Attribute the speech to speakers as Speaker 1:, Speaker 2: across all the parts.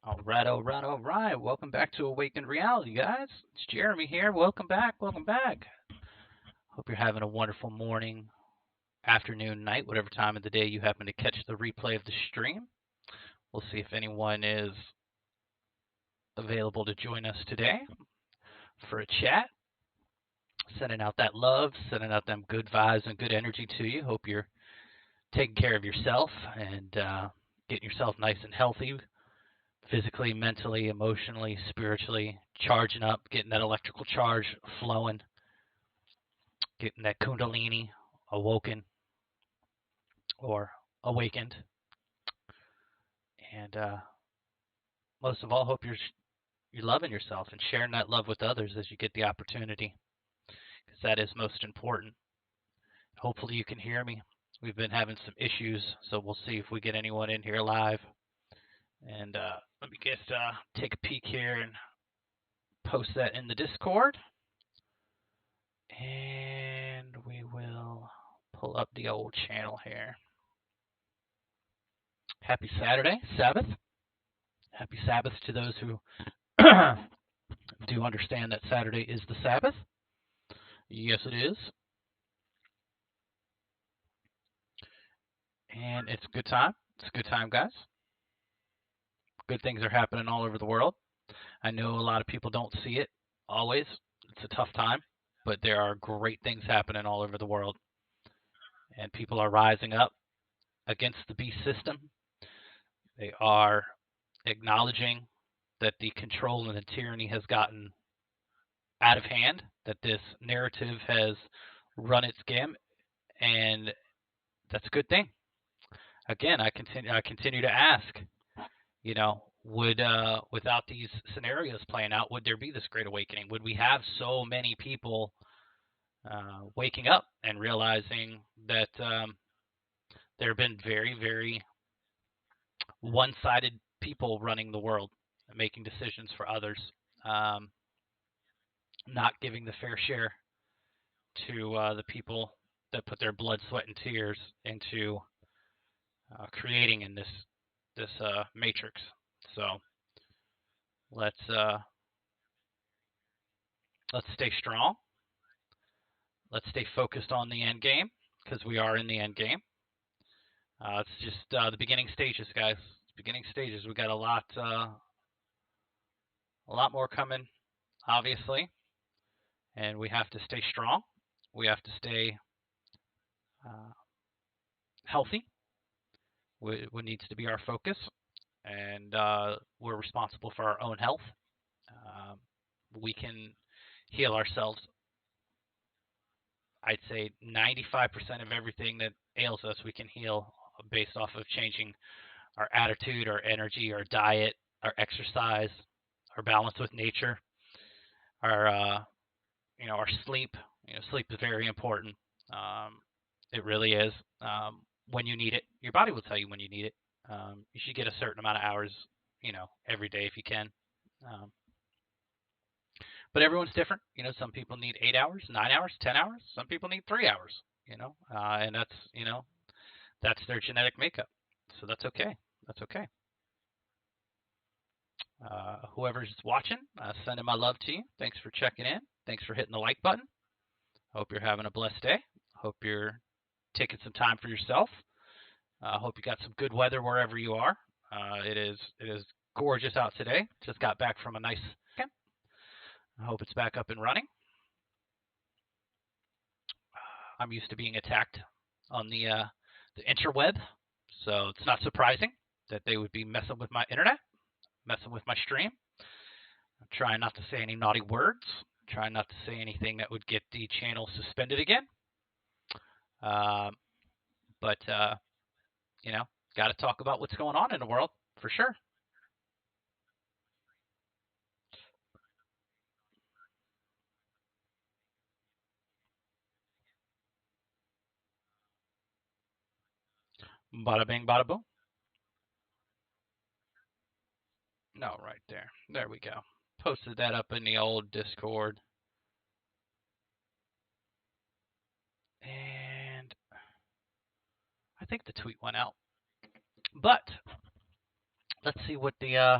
Speaker 1: All right, all right, all right. Welcome back to Awakened Reality, guys. It's Jeremy here. Welcome back. Welcome back. Hope you're having a wonderful morning, afternoon, night, whatever time of the day you happen to catch the replay of the stream. We'll see if anyone is available to join us today for a chat. Sending out that love, sending out them good vibes and good energy to you. Hope you're taking care of yourself and getting yourself nice and healthy, physically, mentally, emotionally, spiritually, charging up, getting that electrical charge flowing, getting that kundalini awoken or awakened. And most of all, hope you're loving yourself and sharing that love with others as you get the opportunity, because that is most important. Hopefully, you can hear me. We've been having some issues, so we'll see if we get anyone in here live. And let me just take a peek here and post that in the Discord. And we will pull up the old channel here. Happy Saturday, Sabbath. Happy Sabbath to those who do understand that Saturday is the Sabbath. Yes, it is. And it's a good time. It's a good time, guys. Good things are happening all over the world. I know a lot of people don't see it always. It's a tough time, but there are great things happening all over the world. And people are rising up against the beast system. They are acknowledging that the control and the tyranny has gotten out of hand, that this narrative has run its gamut, and that's a good thing. Again, I continue to ask, would without these scenarios playing out, would there be this great awakening? Would we have so many people waking up and realizing that there have been very, very one-sided people running the world, making decisions for others, um, not giving the fair share to the people that put their blood, sweat, and tears into creating in this matrix. So let's let's stay strong. Let's stay focused on the end game, because we are in the end game. It's just the beginning stages, guys. Beginning stages. We got a lot more coming, obviously, and we have to stay strong. We have to stay healthy. What needs to be our focus, and we're responsible for our own health. We can heal ourselves. I'd say 95% of everything that ails us, we can heal based off of changing our attitude, our energy, our diet, our exercise, our balance with nature, our our sleep. Sleep is very important. It really is. When you need it, your body will tell you when you need it. You should get a certain amount of hours, every day if you can. Um, but everyone's different. Some people need 8 hours, 9 hours, 10 hours. Some people need 3 hours. And that's their genetic makeup. So that's okay. That's okay. Whoever's watching, sending my love to you. Thanks for checking in. Thanks for hitting the like button. Hope you're having a blessed day. Hope you're taking some time for yourself. Hope you got some good weather wherever you are. It is gorgeous out today. Just got back from a nice camp. I hope it's back up and running. I'm used to being attacked on the interweb, so it's not surprising that they would be messing with my internet, messing with my stream. I'm trying not to say any naughty words. I'm trying not to say anything that would get the channel suspended again. But got to talk about what's going on in the world for sure. Bada bing, bada boom. No, right there. There we go. Posted that up in the old Discord. And I think the tweet went out. But let's see what the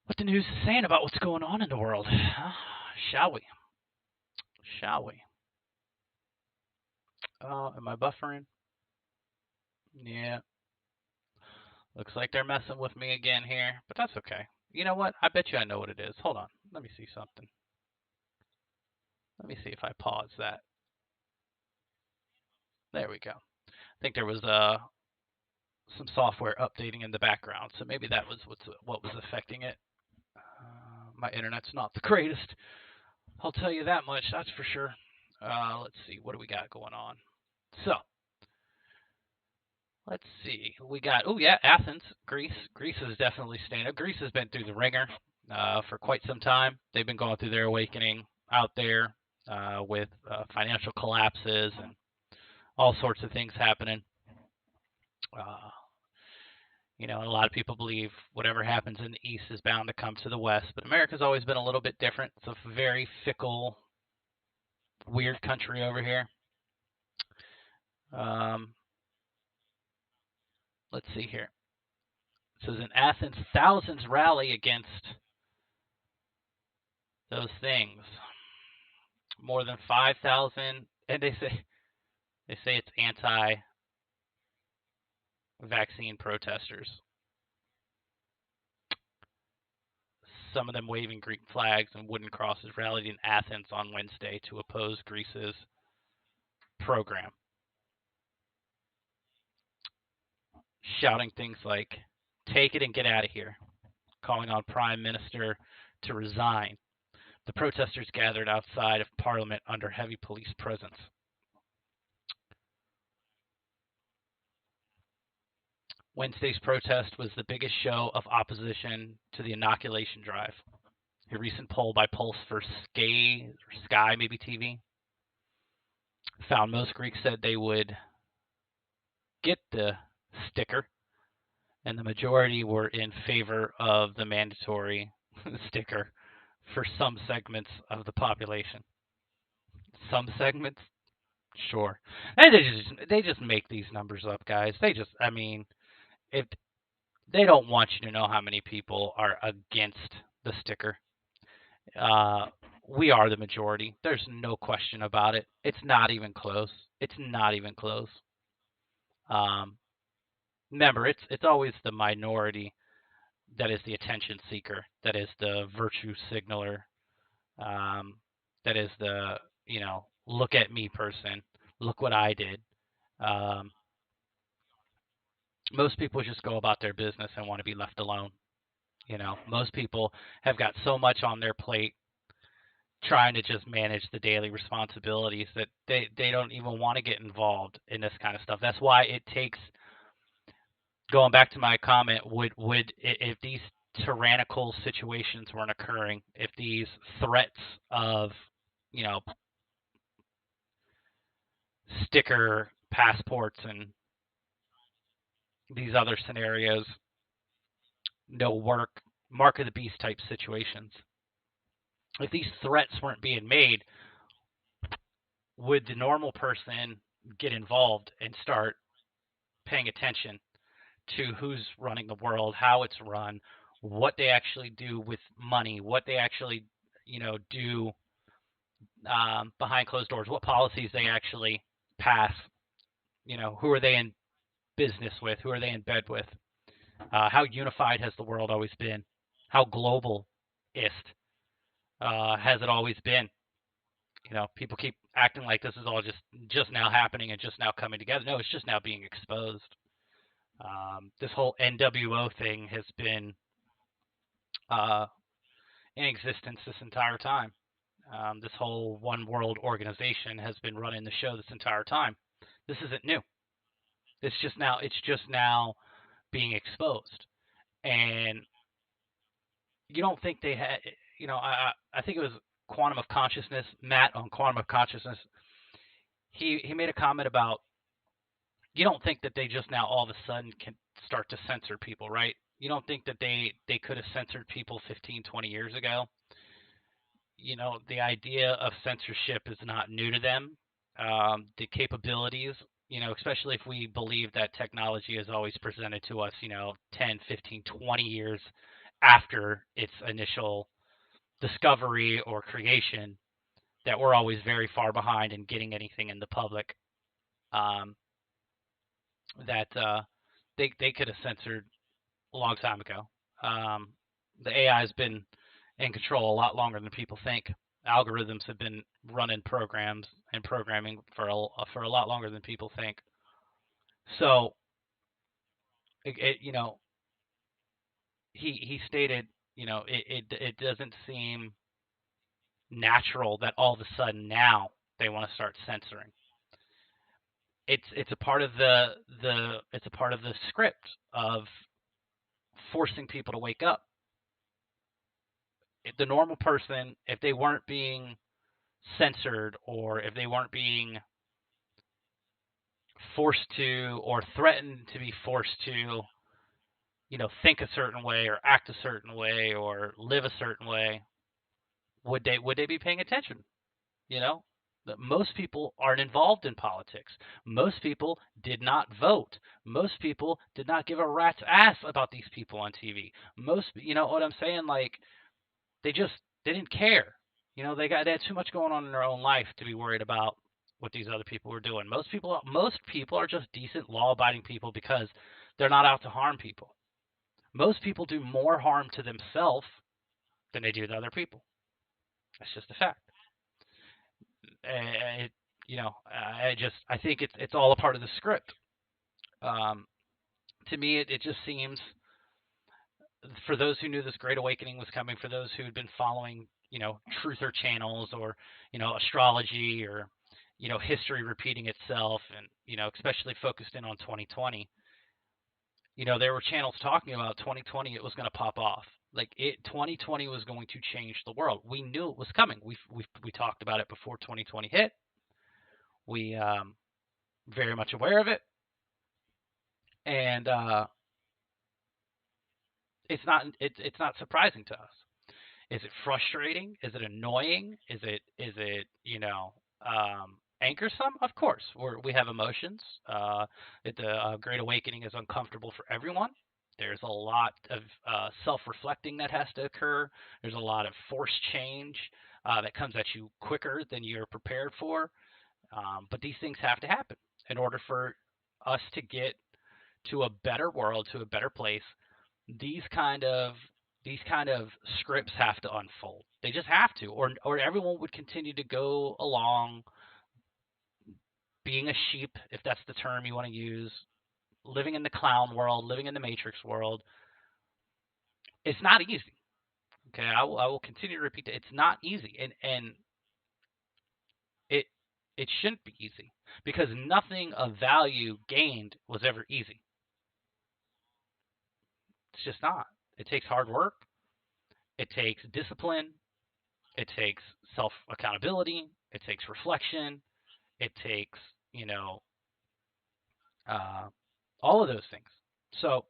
Speaker 1: what the news is saying about what's going on in the world. Shall we? Shall we? Am I buffering? Yeah. Looks like they're messing with me again here, but that's okay. You know what? I bet you I know what it is. Hold on. Let me see something. Let me see if I pause that. There we go. I think there was some software updating in the background, so maybe that was what was affecting it. My internet's not the greatest. I'll tell you that much. That's for sure. Let's see. What do we got going on? So let's see. We got Athens, Greece. Greece is definitely staying up. Greece has been through the ringer for quite some time. They've been going through their awakening out there with financial collapses and all sorts of things happening. Uh, a lot of people believe whatever happens in the East is bound to come to the West, but America's always been a little bit different. It's a very fickle, weird country over here. Um, let's see here. It says in Athens, thousands rally against those things. More than 5,000, and they say it's anti-vaccine protesters. Some of them waving Greek flags and wooden crosses rallied in Athens on Wednesday to oppose Greece's program, shouting things like, "Take it and get out of here," calling on Prime Minister to resign. The protesters gathered outside of Parliament under heavy police presence. Wednesday's protest was the biggest show of opposition to the inoculation drive. A recent poll by Pulse for Sky maybe TV found most Greeks said they would get the sticker, and the majority were in favor of the mandatory sticker for some segments of the population. Some segments, sure. And they just make these numbers up, guys. If they don't want you to know how many people are against the sticker. We are the majority. There's no question about it. It's not even close. It's not even close. Um, Remember, it's always the minority that is the attention seeker, that is the virtue signaler, um, that is the look at me person, look what I did. Um, Most people just go about their business and want to be left alone. Most people have got so much on their plate trying to just manage the daily responsibilities that they don't even want to get involved in this kind of stuff. That's why it takes, going back to my comment, would if these tyrannical situations weren't occurring, if these threats of you know sticker passports and these other scenarios, no work, mark of the beast type situations, if these threats weren't being made, would the normal person get involved and start paying attention to who's running the world, how it's run, what they actually do with money, what they actually, do behind closed doors, what policies they actually pass, who are they in business with, who are they in bed with, how unified has the world always been, how globalist has it always been. People keep acting like this is all just now happening and just now coming together. No, it's just now being exposed. This whole NWO thing has been in existence this entire time. This whole one world organization has been running the show this entire time. This isn't new. It's just now being exposed. And you don't think they had, I think it was Quantum of Consciousness, Matt on Quantum of Consciousness. He made a comment about, you don't think that they just now all of a sudden can start to censor people, right? You don't think that they could have censored people 15, 20 years ago? The idea of censorship is not new to them. The capabilities, especially if we believe that technology is always presented to us, 10, 15, 20 years after its initial discovery or creation, that we're always very far behind in getting anything in the public, um, that they could have censored a long time ago. Um, the AI has been in control a lot longer than people think. Algorithms have been running programs and programming for a lot longer than people think. So, he stated, it doesn't seem natural that all of a sudden now they want to start censoring. It's a part of it's a part of the script of forcing people to wake up. The normal person, if they weren't being censored, or if they weren't being forced to, or threatened to be forced to, think a certain way or act a certain way or live a certain way, would they be paying attention? You know, most people aren't involved in politics. Most people did not vote. Most people did not give a rat's ass about these people on TV. Most, you know what I'm saying? Like, they just they didn't care. They had too much going on in their own life to be worried about what these other people were doing. Most people are just decent, law-abiding people because they're not out to harm people. Most people do more harm to themselves than they do to other people. That's just a fact. And I think it's all a part of the script. Um, to me, it just seems, for those who knew this great awakening was coming, for those who had been following, truther channels, or, astrology, or, history repeating itself, and, especially focused in on 2020, there were channels talking about 2020, it was going to pop off. 2020 was going to change the world. We knew it was coming. We talked about it before 2020 hit. We very much aware of it, and it's not surprising to us. Is it frustrating? Is it annoying? Is it anchorsome? Of course, we have emotions. The Great Awakening is uncomfortable for everyone. There's a lot of self-reflecting that has to occur. There's a lot of forced change that comes at you quicker than you're prepared for. But these things have to happen in order for us to get to a better world, to a better place. These kind of these kind of scripts have to unfold. They just have to, or everyone would continue to go along being a sheep, if that's the term you want to use, living in the clown world, living in the Matrix world. It's not easy. Okay, I will continue to repeat that it's not easy, and it it shouldn't be easy, because nothing of value gained was ever easy. It's just not. It takes hard work. It takes discipline. It takes self accountability. It takes reflection. It takes, you know, uh, all of those things. So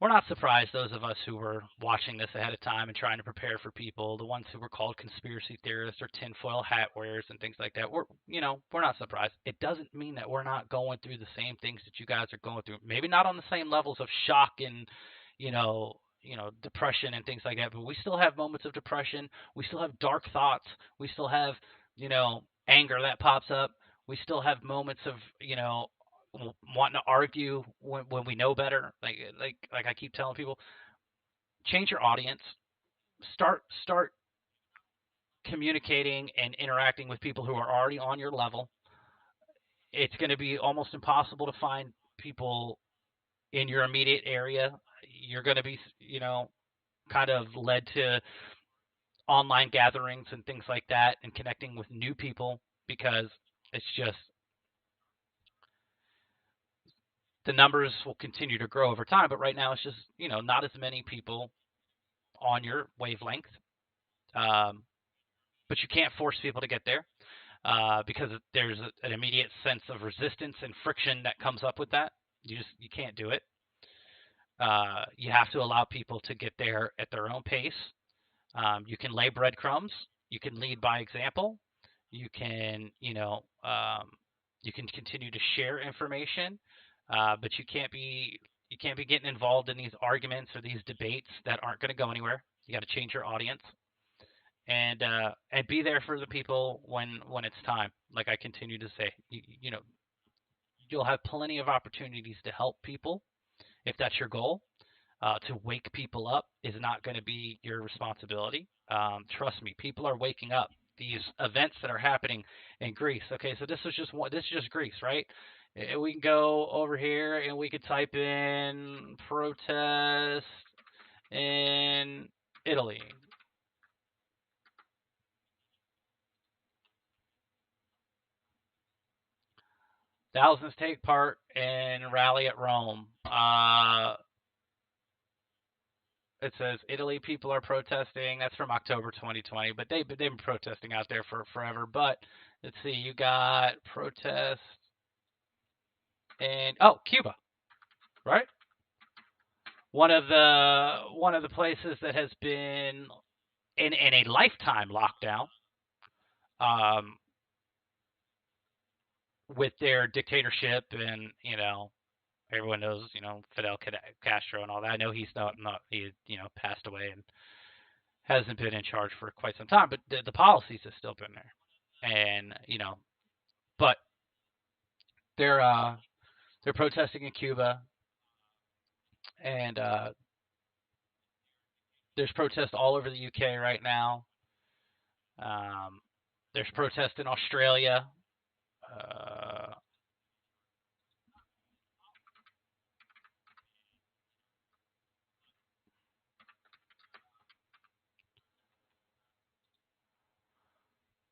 Speaker 1: we're not surprised, those of us who were watching this ahead of time and trying to prepare for people, the ones who were called conspiracy theorists or tinfoil hat wearers and things like that. We're not surprised. It doesn't mean that we're not going through the same things that you guys are going through. Maybe not on the same levels of shock and, depression and things like that, but we still have moments of depression. We still have dark thoughts. We still have, anger that pops up. We still have moments of, wanting to argue when we know better. Like I keep telling people, change your audience. Start communicating and interacting with people who are already on your level. It's going to be almost impossible to find people in your immediate area. You're going to be, kind of led to online gatherings and things like that, and connecting with new people, because it's just, the numbers will continue to grow over time. But right now, it's just, not as many people on your wavelength. Um, but you can't force people to get there, because there's an immediate sense of resistance and friction that comes up with that. You can't do it. You have to allow people to get there at their own pace. You can lay breadcrumbs. You can lead by example. You can, you can continue to share information, but you can't be, You can't be getting involved in these arguments or these debates that aren't going to go anywhere. You got to change your audience and be there for the people when it's time. Like I continue to say, you know, you'll have plenty of opportunities to help people if that's your goal. To wake people up is not going to be your responsibility. Trust me, people are waking up. These events that are happening in Greece. Okay, so this is just one. This is just Greece, right? We can go over here and we could type in protest in Italy. Thousands take part in rally at Rome. It says Italy people are protesting. That's from October 2020, but they've been protesting out there for forever. But let's see, you got protests in Cuba, right? One of the places that has been in a lifetime lockdown, with their dictatorship, and everyone knows Fidel Castro and all that. I know he's not he passed away and hasn't been in charge for quite some time, but the policies have still been there, and but they're protesting in Cuba, and there's protests all over the UK right now. There's protests in Australia.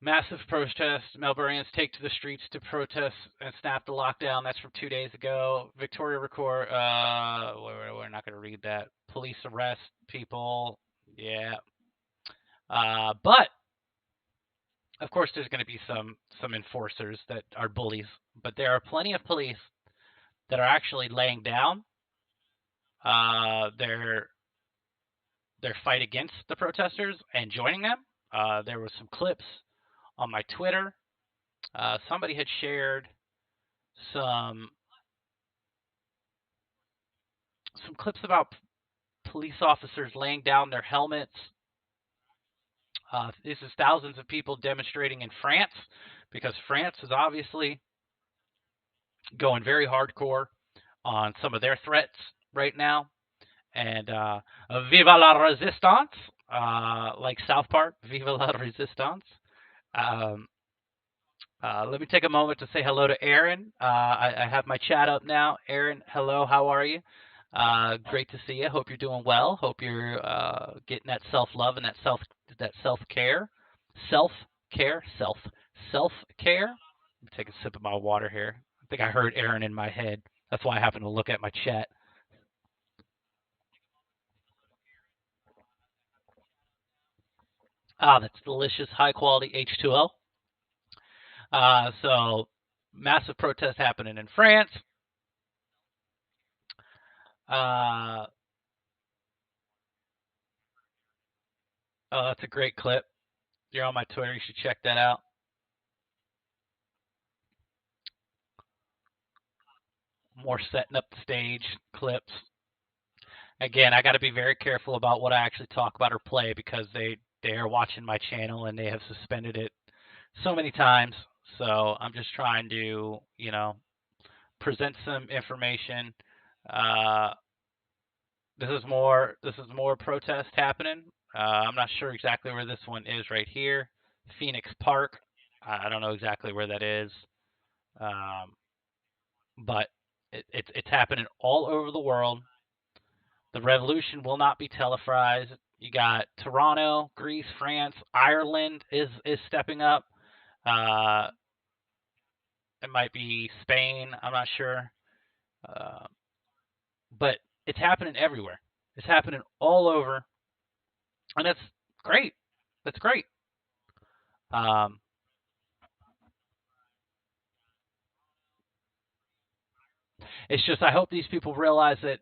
Speaker 1: Massive protests. Melbournians take to the streets to protest and snap the lockdown. That's from 2 days ago. Victoria record. We're not going to read that. Police arrest people. Yeah. But of course, there's going to be some enforcers that are bullies. But there are plenty of police that are actually laying down their fight against the protesters and joining them. There were some clips on my Twitter. Somebody had shared some clips about police officers laying down their helmets. This is thousands of people demonstrating in France, because France is obviously going very hardcore on some of their threats right now. And Viva la Resistance, like South Park, Viva la Resistance. Let me take a moment to say hello to Aaron. I have my chat up now. Aaron, hello, how are you? Great to see you. Hope you're doing well. Hope you're getting that self-love and that self-care. Self-care. Let me take a sip of my water here. I think I heard Aaron in my head. That's why I happened to look at my chat. That's delicious, high-quality H2O. So, massive protest happening in France. Oh, that's a great clip. If you're on my Twitter, you should check that out. More setting up the stage clips. Again, I got to be very careful about what I actually talk about or play, because they are watching my channel and they have suspended it so many times. So I'm just trying to, present some information. This is more protest happening. I'm not sure exactly where this one is right here. Phoenix Park. I don't know exactly where that is. But it's happening all over the world. The revolution will not be televised. You got Toronto, Greece, France, Ireland is stepping up. It might be Spain. I'm not sure. But it's happening everywhere. It's happening all over. And that's great. That's great. It's just, I hope these people realize that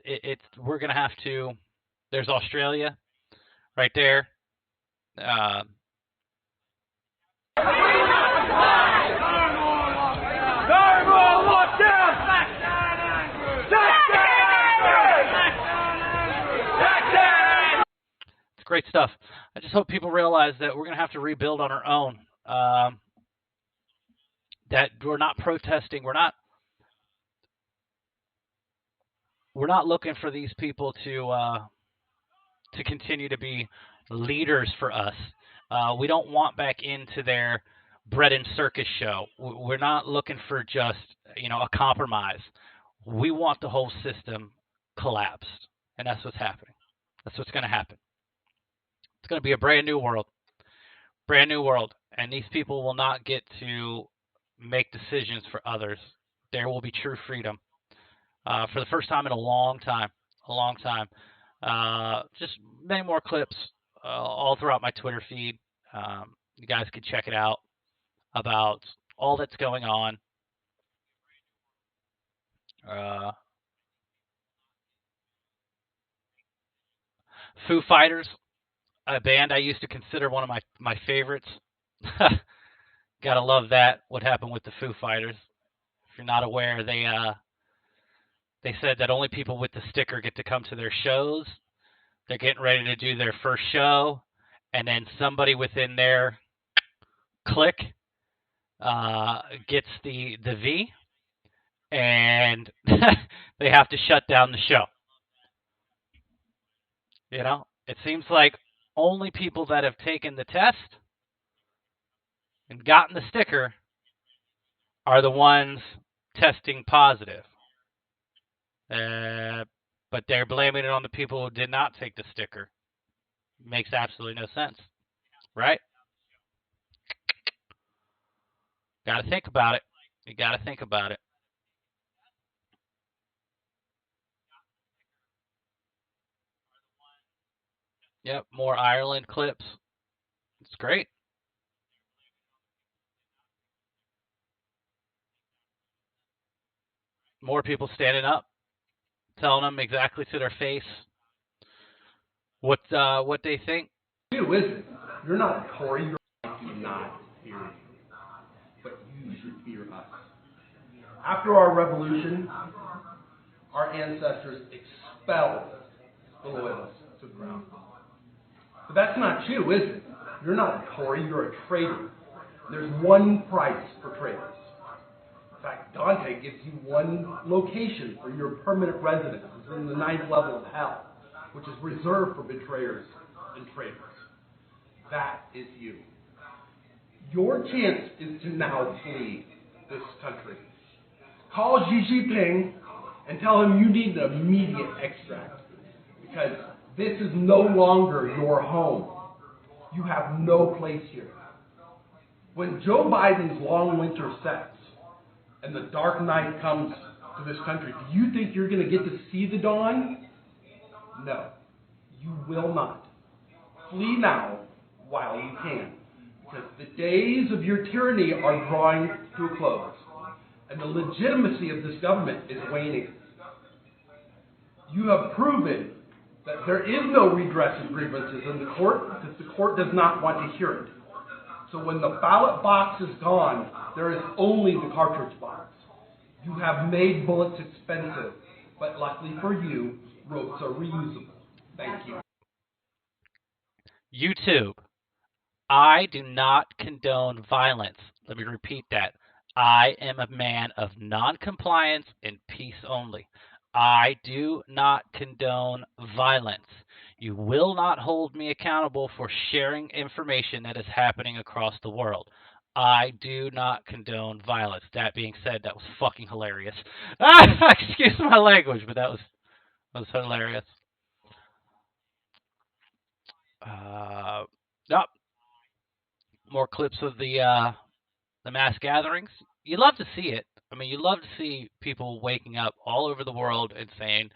Speaker 1: we're going to have to. There's Australia right there. great stuff. I just hope people realize that we're going to have to rebuild on our own. That we're not protesting. We're not looking for these people to continue to be leaders for us. We don't want back into their bread and circus show. We're not looking for just a compromise. We want the whole system collapsed, and that's what's happening. That's what's going to happen. It's going to be a brand new world, and these people will not get to make decisions for others. There will be true freedom for the first time in a long time. Just many more clips all throughout my Twitter feed. You guys can check it out about all that's going on. Foo Fighters, a band I used to consider one of my favorites. Gotta love that. What happened with the Foo Fighters? If you're not aware, they said that only people with the sticker get to come to their shows. They're getting ready to do their first show, and then somebody within their clique gets the V, and they have to shut down the show. It seems like only people that have taken the test and gotten the sticker are the ones testing positive. But they're blaming it on the people who did not take the sticker. Makes absolutely no sense, right? Got to think about it. You got to think about it. Yep, more Ireland clips. It's great. More people standing up, telling them exactly to their face what they think.
Speaker 2: You is it? You're not a Tory. You're not fear you, but you should fear us. After our revolution, our ancestors expelled the loyalists to the ground. But that's not you, is it? You're not a Tory. You're a traitor. There's one price for traitors. In fact, Dante gives you one location for your permanent residence. It's in the 9th level of hell, which is reserved for betrayers and traitors. That is you. Your chance is to now flee this country. Call Xi Jinping and tell him you need an immediate extract, because this is no longer your home. You have no place here. When Joe Biden's long winter sets and the dark night comes to this country, do you think you're going to get to see the dawn? No, you will not. Flee now while you can, because the days of your tyranny are drawing to a close, and the legitimacy of this government is waning. You have proven that there is no redress of grievances in the court, because the court does not want to hear it. So when the ballot box is gone, there is only the cartridge box. You have made bullets expensive, but luckily for you, ropes are reusable. Thank you.
Speaker 1: YouTube. I do not condone violence. Let me repeat that. I am a man of non-compliance and peace only. I do not condone violence. You will not hold me accountable for sharing information that is happening across the world. I do not condone violence. That being said, that was fucking hilarious. Excuse my language, but that was hilarious. Yep. More clips of the mass gatherings. You love to see it. I mean, you love to see people waking up all over the world and saying,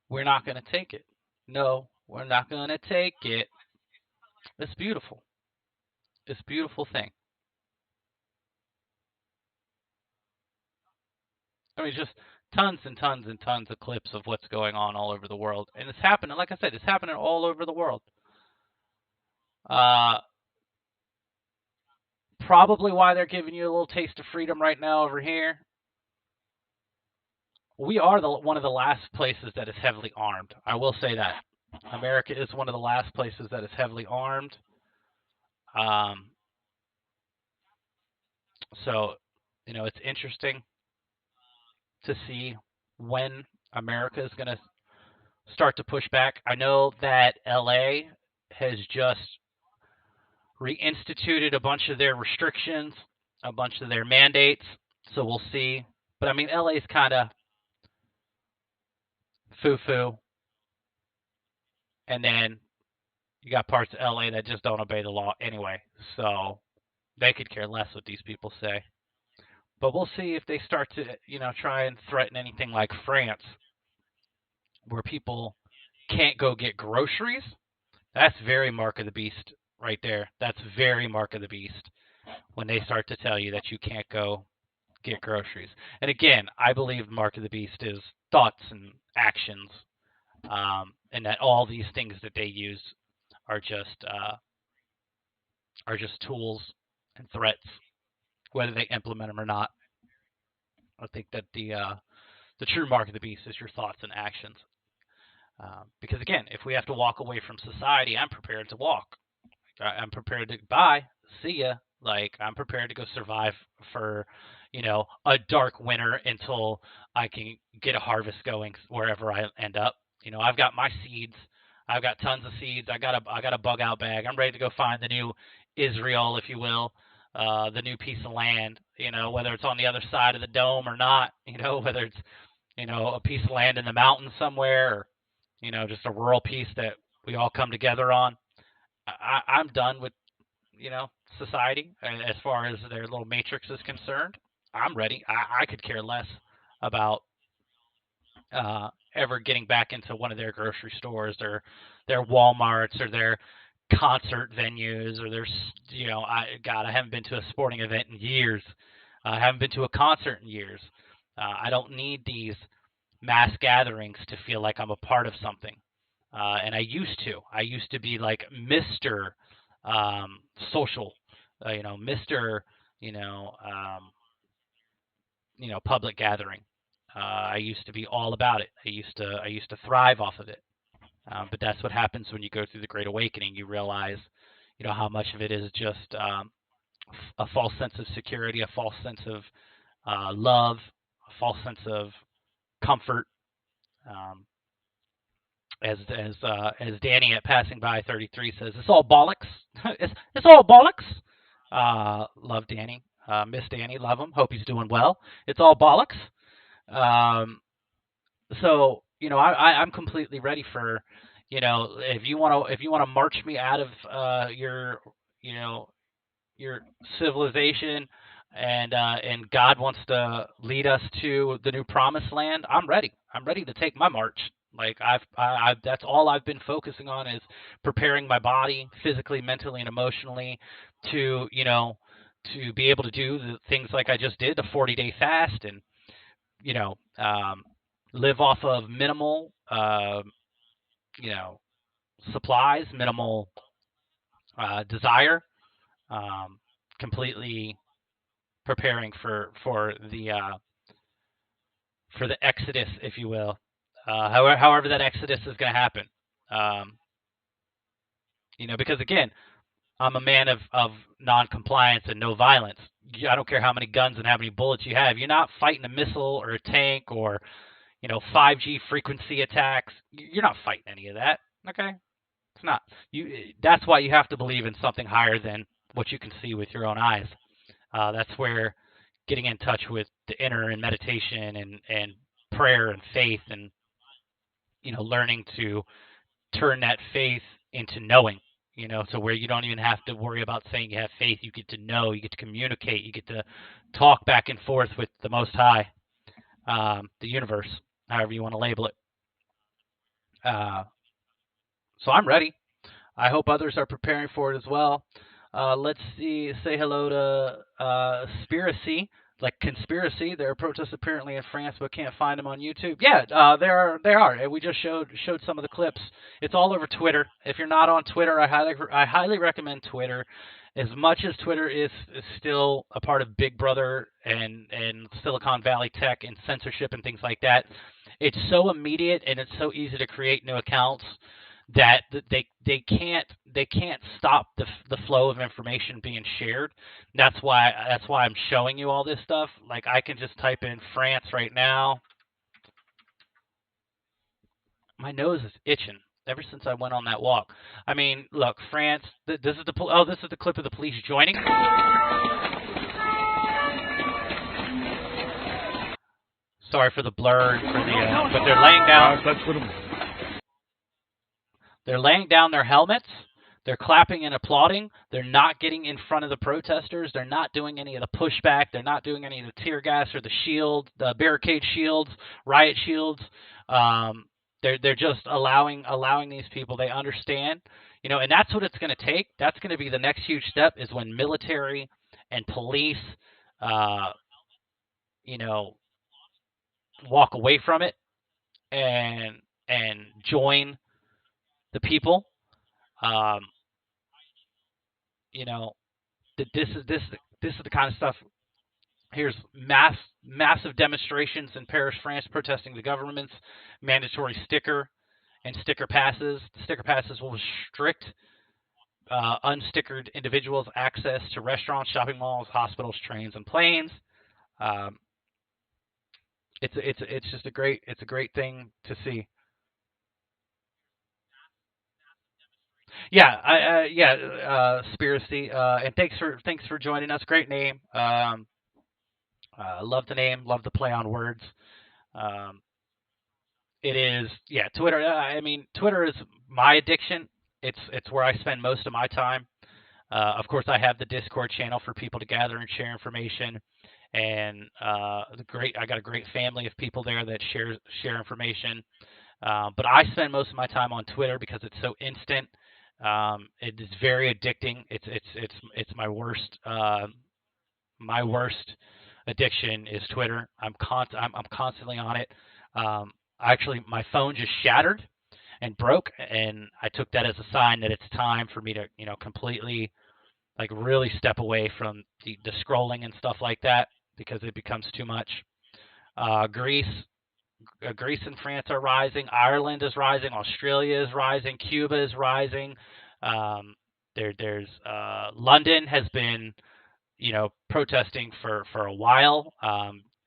Speaker 1: we're not going to take it. No, we're not going to take it. It's beautiful. It's a beautiful thing. I mean, just tons and tons and tons of clips of what's going on all over the world. And it's happening, like I said, it's happening all over the world. Probably why they're giving you a little taste of freedom right now over here. We are one of the last places that is heavily armed. I will say that. America is one of the last places that is heavily armed. Um, so, it's interesting to see when America is going to start to push back. I know that LA has just reinstituted a bunch of their restrictions, a bunch of their mandates. So we'll see. But I mean, LA is kind of foo-foo, and then you got parts of LA that just don't obey the law anyway. So they could care less what these people say. But we'll see if they start to, try and threaten anything like France, where people can't go get groceries. That's very mark of the beast right there. That's very mark of the beast when they start to tell you that you can't go get groceries. And again, I believe mark of the beast is thoughts and actions, and that all these things that they use are just tools and threats, whether they implement them or not. I think that the true mark of the beast is your thoughts and actions. Because again, if we have to walk away from society, I'm prepared to walk. I'm prepared to bye, see ya. Like I'm prepared to go survive for, a dark winter until I can get a harvest going wherever I end up. I've got my seeds. I've got tons of seeds. I got a bug out bag. I'm ready to go find the new Israel, if you will, the new piece of land. Whether it's on the other side of the dome or not. Whether it's a piece of land in the mountains somewhere, or just a rural piece that we all come together on. I'm done with society as far as their little matrix is concerned. I'm ready. I could care less about ever getting back into one of their grocery stores or their Walmarts or their concert venues or their, I haven't been to a sporting event in years. I haven't been to a concert in years. I don't need these mass gatherings to feel like I'm a part of something. And I used to. I used to be like Mr. Social, Mr. Public gathering. I used to be all about it. I used to thrive off of it. But that's what happens when you go through the Great Awakening. You realize, how much of it is just a false sense of security, a false sense of love, a false sense of comfort. As Danny at Passing By 33 says, it's all bollocks. it's all bollocks. Love Danny, miss Danny, love him. Hope he's doing well. It's all bollocks. So I'm completely ready for, if you want to march me out of your your civilization, and God wants to lead us to the new promised land, I'm ready. I'm ready to take my march. Like I've that's all I've been focusing on is preparing my body physically, mentally, and emotionally to to be able to do the things like I just did, the 40-day fast, and live off of minimal supplies, minimal desire, completely preparing for the exodus, if you will. However that exodus is going to happen. Because again, I'm a man of non-compliance and no violence. I don't care how many guns and how many bullets you have. You're not fighting a missile or a tank or 5G frequency attacks. You're not fighting any of that. Okay, it's not. That's why you have to believe in something higher than what you can see with your own eyes. That's where getting in touch with the inner and meditation and prayer and faith and learning to turn that faith into knowing, so where you don't even have to worry about saying you have faith. You get to know, you get to communicate, you get to talk back and forth with the Most High, the universe, however you want to label it. So I'm ready. I hope others are preparing for it as well. Let's see. Say hello to Spiracy, like Conspiracy. There are protests apparently in France, but can't find them on YouTube. Yeah, there are. And we just showed some of the clips. It's all over Twitter. If you're not on Twitter, I highly recommend Twitter. As much as Twitter is still a part of Big Brother and Silicon Valley tech and censorship and things like that, it's so immediate and it's so easy to create new accounts that they can't stop the flow of information being shared. That's why I'm showing you all this stuff. Like I can just type in France right now. My nose is itching ever since I went on that walk. I mean, look, France. This is this is the clip of the police joining. Sorry for the blur, but they're laying down. They're laying down their helmets. They're clapping and applauding. They're not getting in front of the protesters. They're not doing any of the pushback. They're not doing any of the tear gas or the barricade shields, riot shields. They're just allowing these people. They understand, and that's what it's going to take. That's going to be the next huge step is when military and police, you know, walk away from it and join the people. Um, you know, this is the kind of stuff. Here's massive demonstrations in Paris, France, protesting the government's mandatory sticker and sticker passes. The sticker passes will restrict unstickered individuals' access to restaurants, shopping malls, hospitals, trains, and planes. Um, it's just a great thing to see. Yeah, Spiracy, and thanks for joining us. Great name. Love the name. Love the play on words. Um, it is, yeah. Twitter. I mean, Twitter is my addiction. It's where I spend most of my time. Of course, I have the Discord channel for people to gather and share information, and I got a great family of people there that share information. But I spend most of my time on Twitter because it's so instant. It is very addicting. It's my worst addiction is Twitter. I'm constantly on it. Actually, my phone just shattered and broke, and I took that as a sign that it's time for me to completely like really step away from the scrolling and stuff like that because it becomes too much. Greece Greece and France are rising. Ireland is rising. Australia is rising. Cuba is rising. Um, there's London has been, protesting for a while.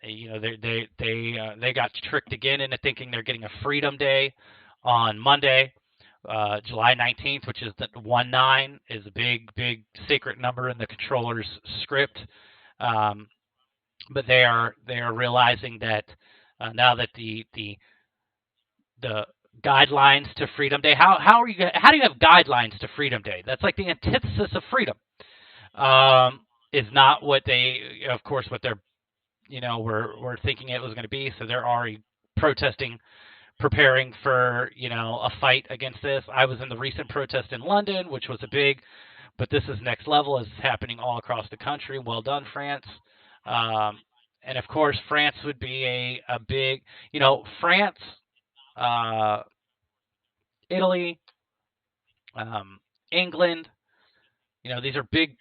Speaker 1: They got tricked again into thinking they're getting a Freedom Day on Monday, July 19th, which is the 19 is a big sacred number in the controller's script. But they are realizing that now that the guidelines to Freedom Day, how do you have guidelines to Freedom Day? That's like the antithesis of freedom. Is not what of course, what they're were thinking it was going to be. So they're already protesting, preparing for a fight against this. I was in the recent protest in London, which was but this is next level. It's happening all across the country. Well done, France. And of course, France would be a big, France, Italy, England. These are big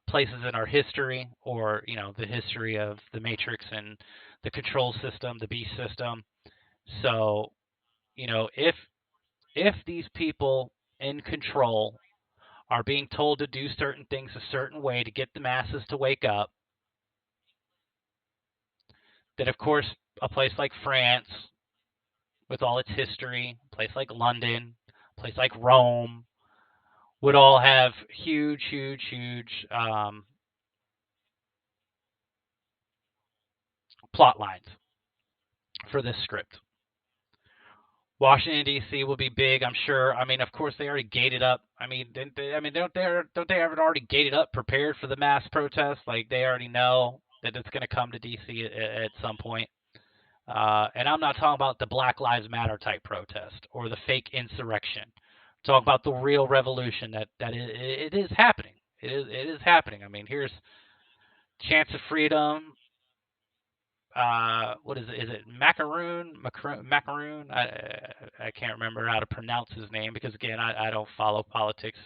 Speaker 1: places in our history, or the history of the Matrix and the control system, the beast system. So, if these people in control are being told to do certain things a certain way to get the masses to wake up, then of course a place like France, with all its history, a place like London, a place like Rome, would all have huge plot lines for this script. Washington D.C. will be big, I'm sure. I mean, of course, they already gated up. I mean, don't they ever already gated up, prepared for the mass protest? Like they already know that it's going to come to D.C. at some point. And I'm not talking about the Black Lives Matter type protest or the fake insurrection. I'm talking about the real revolution that it is happening. It is happening. I mean, here's Chance of Freedom. What is it? Is it Macaroon? Macaroon? I can't remember how to pronounce his name because again, I don't follow politics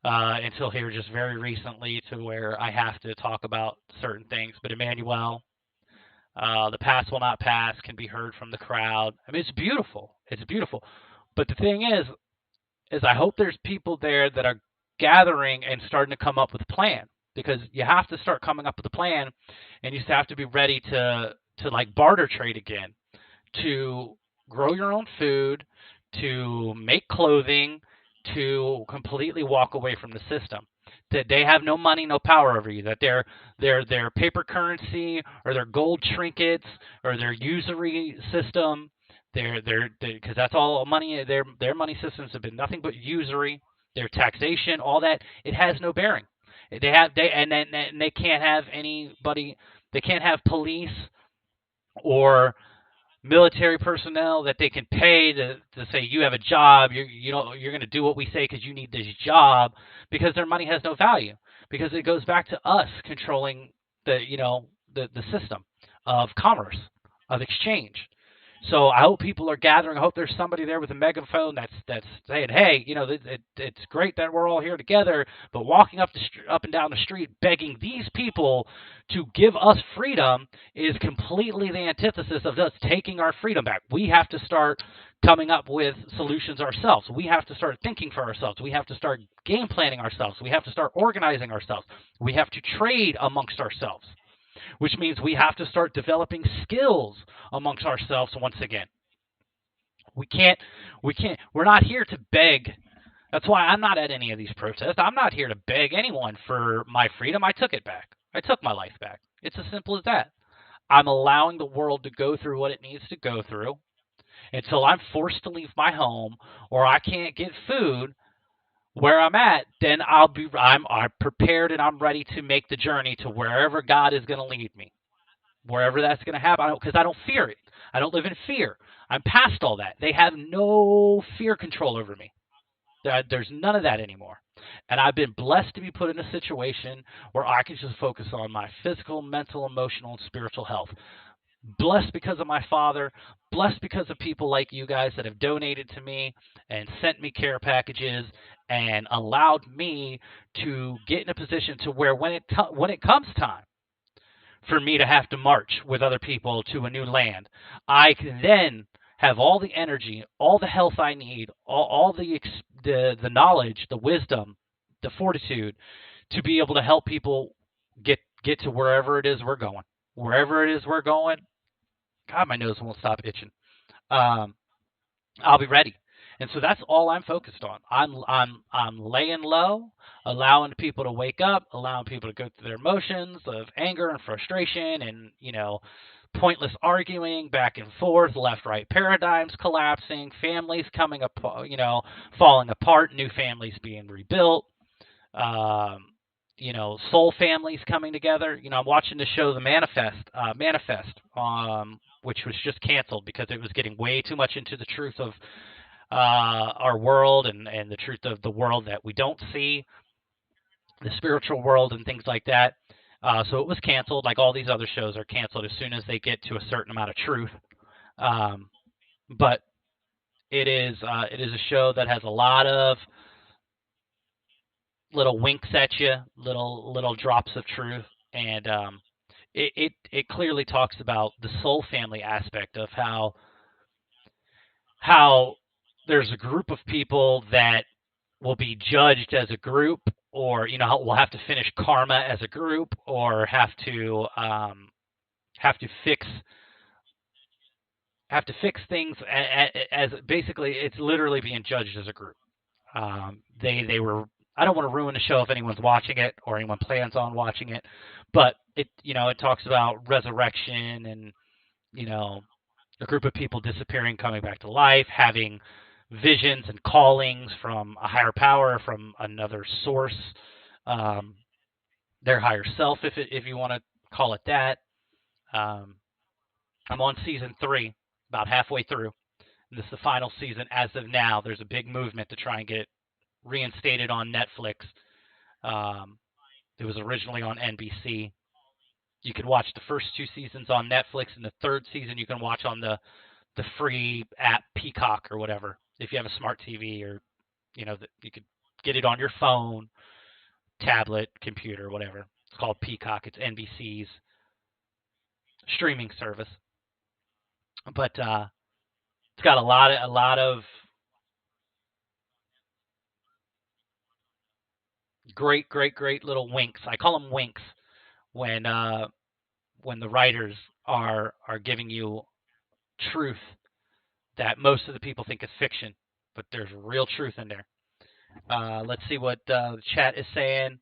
Speaker 1: until here just very recently, to where I have to talk about certain things. But Emmanuel, the past will not pass, can be heard from the crowd. I mean, it's beautiful. It's beautiful. But the thing is I hope there's people there that are gathering and starting to come up with a plan, because you have to start coming up with a plan, and you have to be ready to like barter trade again, to grow your own food, to make clothing, to completely walk away from the system. That they have no money, no power over you. That their paper currency or their gold trinkets or their usury system, because that's all money. Their money systems have been nothing but usury. Their taxation, all that, it has no bearing. They can't have anybody. They can't have police or military personnel that they can pay to say you have a job, you're going to do what we say because you need this job, because their money has no value, because it goes back to us controlling the system of commerce, of exchange. So I hope people are gathering. I hope there's somebody there with a megaphone that's saying, "Hey, it's great that we're all here together, but walking up and down the street begging these people to give us freedom is completely the antithesis of us taking our freedom back. We have to start coming up with solutions ourselves. We have to start thinking for ourselves. We have to start game planning ourselves. We have to start organizing ourselves. We have to trade amongst ourselves." Which means we have to start developing skills amongst ourselves once again. We're not here to beg. That's why I'm not at any of these protests. I'm not here to beg anyone for my freedom. I took it back. I took my life back. It's as simple as that. I'm allowing the world to go through what it needs to go through until I'm forced to leave my home or I can't get food where I'm at. Then I'm prepared and I'm ready to make the journey to wherever God is going to lead me, wherever that's going to happen. Because I don't fear it. I don't live in fear. I'm past all that. They have no fear control over me. There's none of that anymore. And I've been blessed to be put in a situation where I can just focus on my physical, mental, emotional, and spiritual health. Blessed because of my father, blessed because of people like you guys that have donated to me and sent me care packages and allowed me to get in a position to where when it comes time for me to have to march with other people to a new land, I can then have all the energy, all the health I need, all the knowledge, the wisdom, the fortitude to be able to help people get to wherever it is we're going. Wherever it is we're going, God, my nose won't stop itching. I'll be ready, and so that's all I'm focused on. I'm laying low, allowing people to wake up, allowing people to go through their emotions of anger and frustration, and pointless arguing back and forth, left-right paradigms collapsing, families coming up, falling apart, new families being rebuilt. Soul families coming together. I'm watching the show The Manifest, which was just canceled because it was getting way too much into the truth of our world and the truth of the world that we don't see, the spiritual world and things like that. So it was canceled, like all these other shows are canceled as soon as they get to a certain amount of truth. But it is a show that has a lot of little winks at you, little drops of truth, and it clearly talks about the soul family aspect of how there's a group of people that will be judged as a group, or will have to finish karma as a group, or have to fix things as basically it's literally being judged as a group. They were. I don't want to ruin the show if anyone's watching it or anyone plans on watching it, but it talks about resurrection and a group of people disappearing, coming back to life, having visions and callings from a higher power, from another source, their higher self, if you want to call it that. I'm on season 3, about halfway through. And this is the final season as of now. There's a big movement to try and get it reinstated on Netflix. It was originally on NBC. You can watch the first 2 seasons on Netflix, and the 3rd season you can watch on the free app Peacock or whatever. If you have a smart TV, or you could get it on your phone, tablet, computer, whatever. It's called Peacock. It's NBC's streaming service. But it's got a lot of great little winks. I call them winks when the writers are giving you truth that most of the people think is fiction, but there's real truth in there. Let's see what the chat is saying.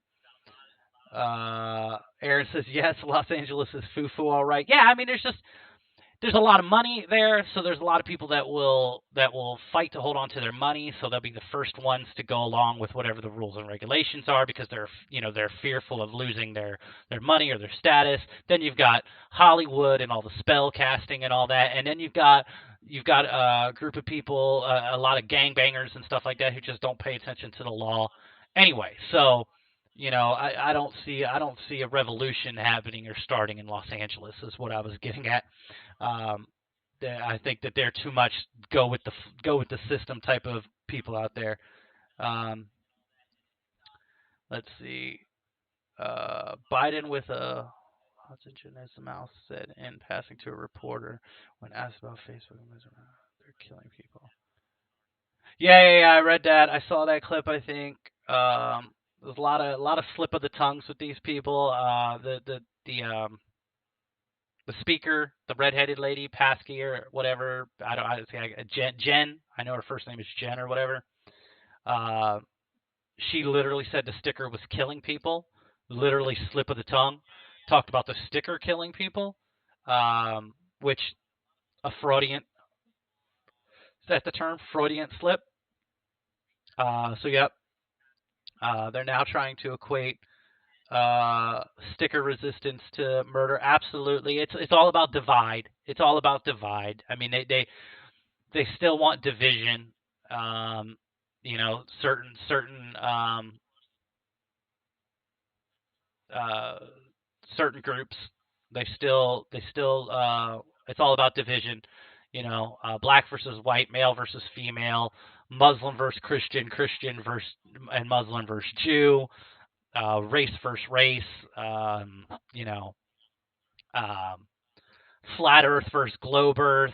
Speaker 1: Aaron says yes, Los Angeles is foo-foo, all right. Yeah, I mean, there's a lot of money there, so there's a lot of people that will fight to hold on to their money, so they'll be the first ones to go along with whatever the rules and regulations are because they're fearful of losing their money or their status. Then you've got Hollywood and all the spell casting and all that, and then you've got a group of people, a lot of gangbangers and stuff like that who just don't pay attention to the law. Anyway, so I don't see a revolution happening or starting in Los Angeles is what I was getting at. I think that they're too much go with the system type of people out there. Let's see. Biden with a oxygen, as the mouse said in passing to a reporter when asked about Facebook. They're killing people. Yeah. I read that. I saw that clip. I think there's a lot of slip of the tongues with these people. The speaker, the redheaded lady, Paskey or whatever. Jen. I know her first name is Jen or whatever. She literally said the sticker was killing people. Literally slip of the tongue. Talked about the sticker killing people, which a Freudian. Is that the term? Freudian slip. So yep. They're now trying to equate sticker resistance to murder. Absolutely, it's all about divide. It's all about divide. I mean, they still want division. Certain groups. They still. It's all about division. Black versus white, male versus female, Muslim versus Christian, Christian versus and Muslim versus Jew. Race versus race, flat Earth versus globe Earth,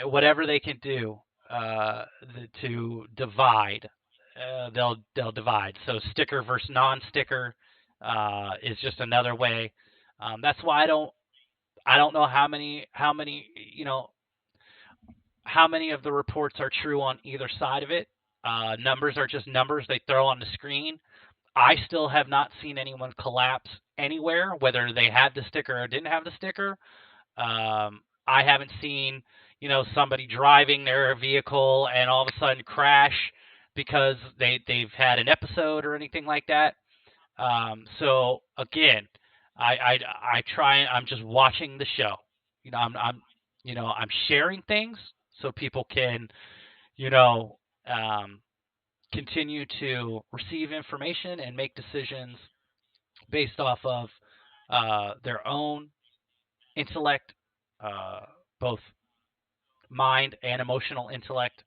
Speaker 1: whatever they can do to divide, they'll divide. So sticker versus non-sticker is just another way. That's why I don't know how many of the reports are true on either side of it. Numbers are just numbers they throw on the screen. I still have not seen anyone collapse anywhere, whether they had the sticker or didn't have the sticker. I haven't seen, somebody driving their vehicle and all of a sudden crash because they've had an episode or anything like that. So again, I try. I'm just watching the show. I'm sharing things so people can, continue to receive information and make decisions based off of their own intellect, both mind and emotional intellect.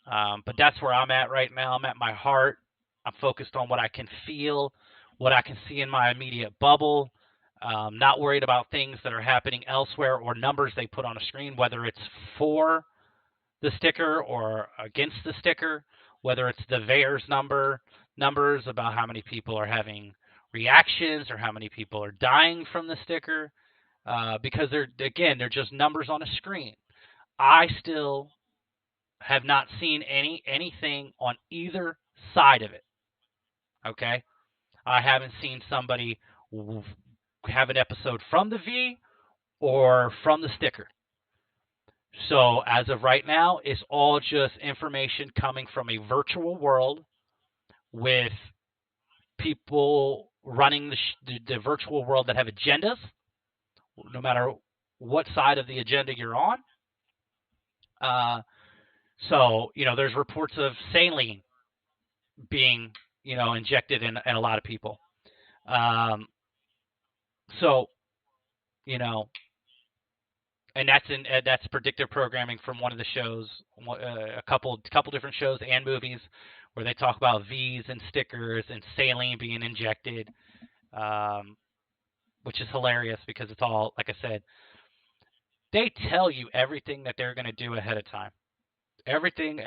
Speaker 1: But that's where I'm at right now. I'm at my heart. I'm focused on what I can feel, what I can see in my immediate bubble. Not worried about things that are happening elsewhere or numbers they put on a screen, whether it's for the sticker or against the sticker, whether it's the VAERS numbers about how many people are having reactions or how many people are dying from the sticker, because they're just numbers on a screen. I still have not seen anything on either side of it. Okay, I haven't seen somebody have an episode from the V or from the sticker. So as of right now, it's all just information coming from a virtual world with people running the virtual world that have agendas, no matter what side of the agenda you're on. So there's reports of saline being injected in a lot of people. So and that's predictive programming from one of the shows, a couple different shows and movies where they talk about V's and stickers and saline being injected, which is hilarious because it's all, like I said, they tell you everything that they're going to do ahead of time. Everything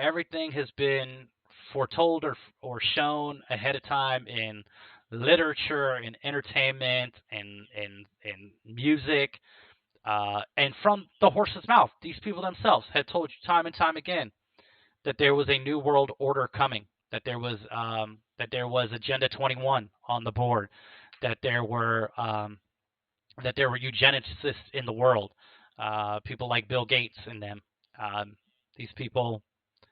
Speaker 1: has been foretold or shown ahead of time in literature, in entertainment, in music, and from the horse's mouth. These people themselves had told you time and time again that there was a new world order coming, that there was Agenda 21 on the board, that there were eugenicists in the world, people like Bill Gates and them. These people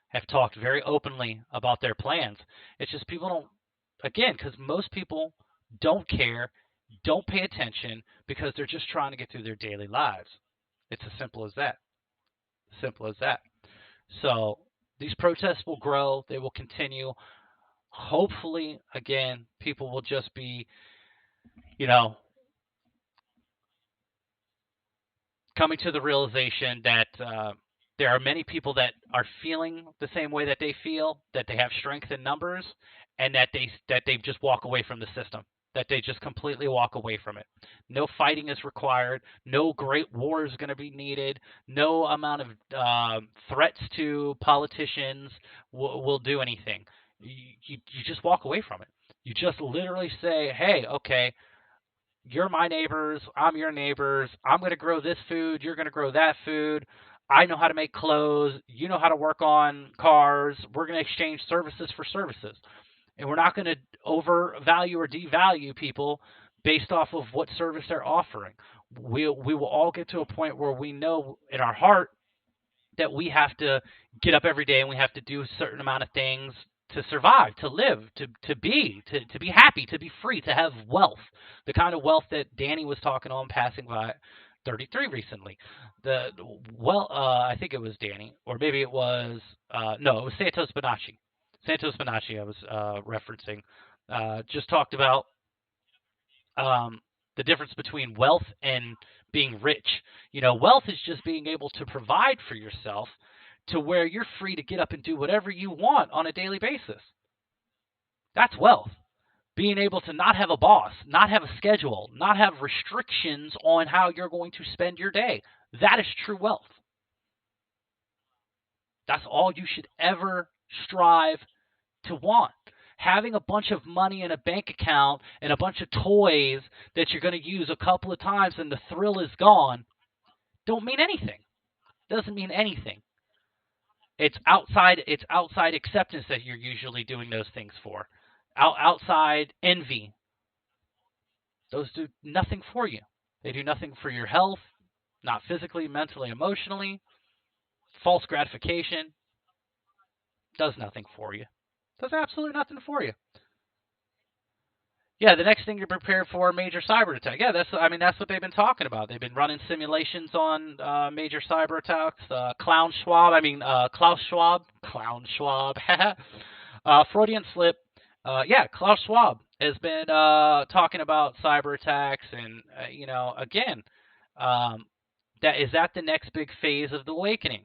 Speaker 1: have talked very openly about their plans. It's just people don't, again, because most people don't care, don't pay attention because they're just trying to get through their daily lives. It's as simple as that. Simple as that. So these protests will grow, they will continue. Hopefully, again, people will just be, you know, coming to the realization that there are many people that are feeling the same way that they feel, that they have strength in numbers, and that they just walk away from the system, that they just completely walk away from it. No fighting is required. No great war is going to be needed. No amount of threats to politicians will do anything. You just walk away from it. You just literally say, hey, okay, you're my neighbors, I'm your neighbors, I'm going to grow this food, you're going to grow that food, I know how to make clothes, you know how to work on cars, we're going to exchange services for services. And we're not going to overvalue or devalue people based off of what service they're offering. We will all get to a point where we know in our heart that we have to get up every day and we have to do a certain amount of things to survive, to live, to be happy, to be free, to have wealth, the kind of wealth that Danny was talking on passing by 33 recently. I think it was Danny, or maybe it was no, it was Santos Bonacci. Santos Bonacci, I was referencing, just talked about the difference between wealth and being rich. Wealth is just being able to provide for yourself to where you're free to get up and do whatever you want on a daily basis. That's wealth. Being able to not have a boss, not have a schedule, not have restrictions on how you're going to spend your day. That is true wealth. That's all you should ever strive to want. Having a bunch of money in a bank account and a bunch of toys that you're going to use a couple of times and the thrill is gone don't mean anything. Doesn't mean anything. It's outside acceptance that you're usually doing those things for. Outside envy. Those do nothing for you. They do nothing for your health, not physically, mentally, emotionally. False gratification does nothing for you. Does absolutely nothing for you. Yeah, the next thing you're prepared for, a major cyber attack. Yeah, that's what they've been talking about. They've been running simulations on major cyber attacks. Klaus Schwab, Freudian slip. Klaus Schwab has been talking about cyber attacks, and again, that is that the next big phase of the awakening,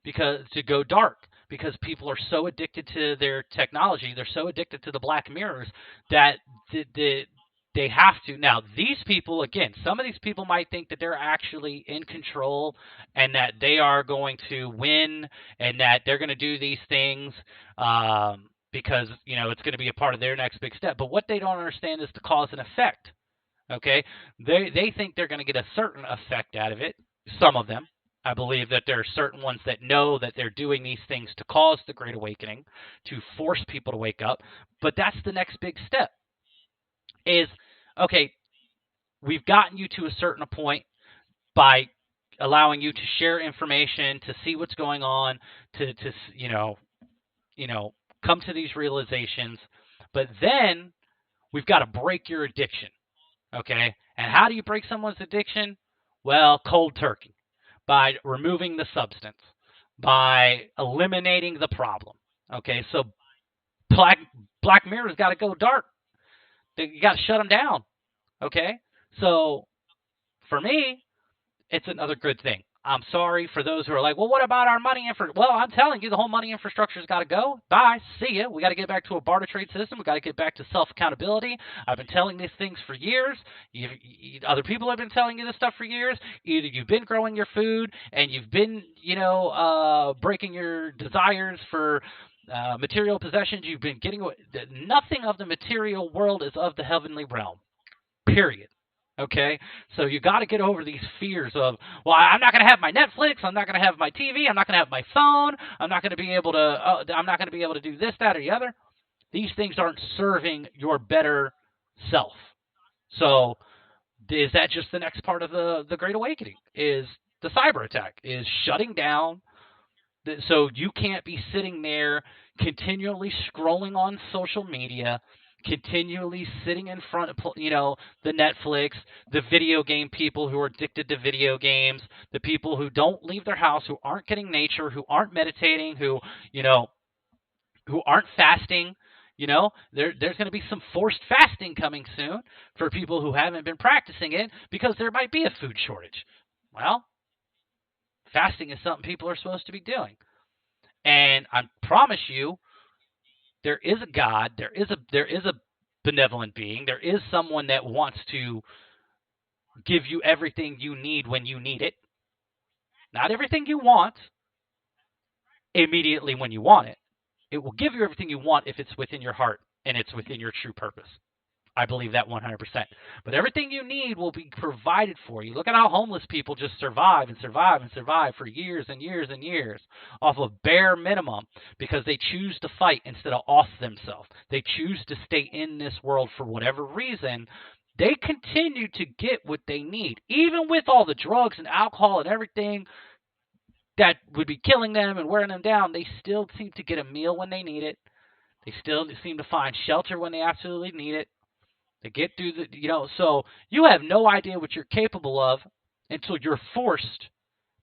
Speaker 1: because to go dark. Because people are so addicted to their technology, they're so addicted to the black mirrors that they have to. Now, these people, again, some of these people might think that they're actually in control and that they are going to win and that they're going to do these things because, it's going to be a part of their next big step. But what they don't understand is the cause and effect, okay? They think they're going to get a certain effect out of it, some of them. I believe that there are certain ones that know that they're doing these things to cause the Great Awakening, to force people to wake up. But that's the next big step is, okay, we've gotten you to a certain point by allowing you to share information, to see what's going on, to come to these realizations. But then we've got to break your addiction, okay? And how do you break someone's addiction? Well, cold turkey. By removing the substance, by eliminating the problem. Okay, so Black Mirror's got to go dark. You got to shut them down. Okay, so for me, it's another good thing. I'm sorry for those who are like, well, what about our money Well, I'm telling you, the whole money infrastructure's got to go. Bye. See ya. We got to get back to a barter trade system. We got to get back to self-accountability. I've been telling these things for years. Other people have been telling you this stuff for years. Either you've been growing your food and you've been, breaking your desires for material possessions. You've been getting nothing of the material world is of the heavenly realm. Period. Okay, so you got to get over these fears of, well, I'm not going to have my Netflix, I'm not going to have my TV, I'm not going to have my phone, I'm not going to be able to do this, that, or the other. These things aren't serving your better self. So, is that just the next part of the Great Awakening? Is the cyber attack? Is shutting down? So you can't be sitting there continually scrolling on social media, continually sitting in front of, the Netflix, the video game people who are addicted to video games, the people who don't leave their house, who aren't getting nature, who aren't meditating, who aren't fasting. There's going to be some forced fasting coming soon for people who haven't been practicing it because there might be a food shortage. Well, fasting is something people are supposed to be doing. And I promise you, there is a God, there is a benevolent being, there is someone that wants to give you everything you need when you need it. Not everything you want immediately when you want it. It will give you everything you want if it's within your heart and it's within your true purpose. I believe that 100%. But everything you need will be provided for you. Look at how homeless people just survive and survive and survive for years and years and years off of bare minimum because they choose to fight instead of off themselves. They choose to stay in this world for whatever reason. They continue to get what they need. Even with all the drugs and alcohol and everything that would be killing them and wearing them down, they still seem to get a meal when they need it. They still seem to find shelter when they absolutely need it. They get through so you have no idea what you're capable of until you're forced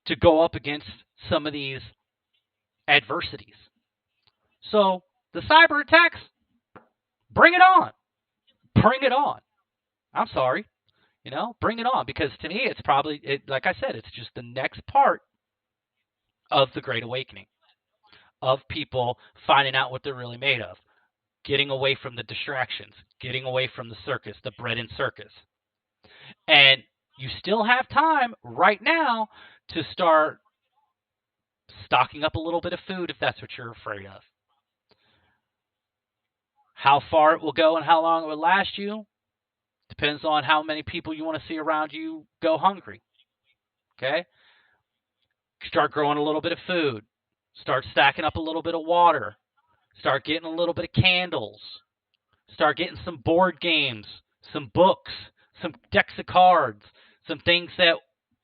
Speaker 1: to go up against some of these adversities. So the cyber attacks, bring it on. Bring it on. I'm sorry. Bring it on, because to me it's probably, like I said, it's just the next part of the Great Awakening, of people finding out what they're really made of. Getting away from the distractions, getting away from the circus, the bread and circus. And you still have time right now to start stocking up a little bit of food if that's what you're afraid of. How far it will go and how long it will last you depends on how many people you want to see around you go hungry. Okay? Start growing a little bit of food. Start stacking up a little bit of water. Start getting a little bit of candles. Start getting some board games, some books, some decks of cards, some things that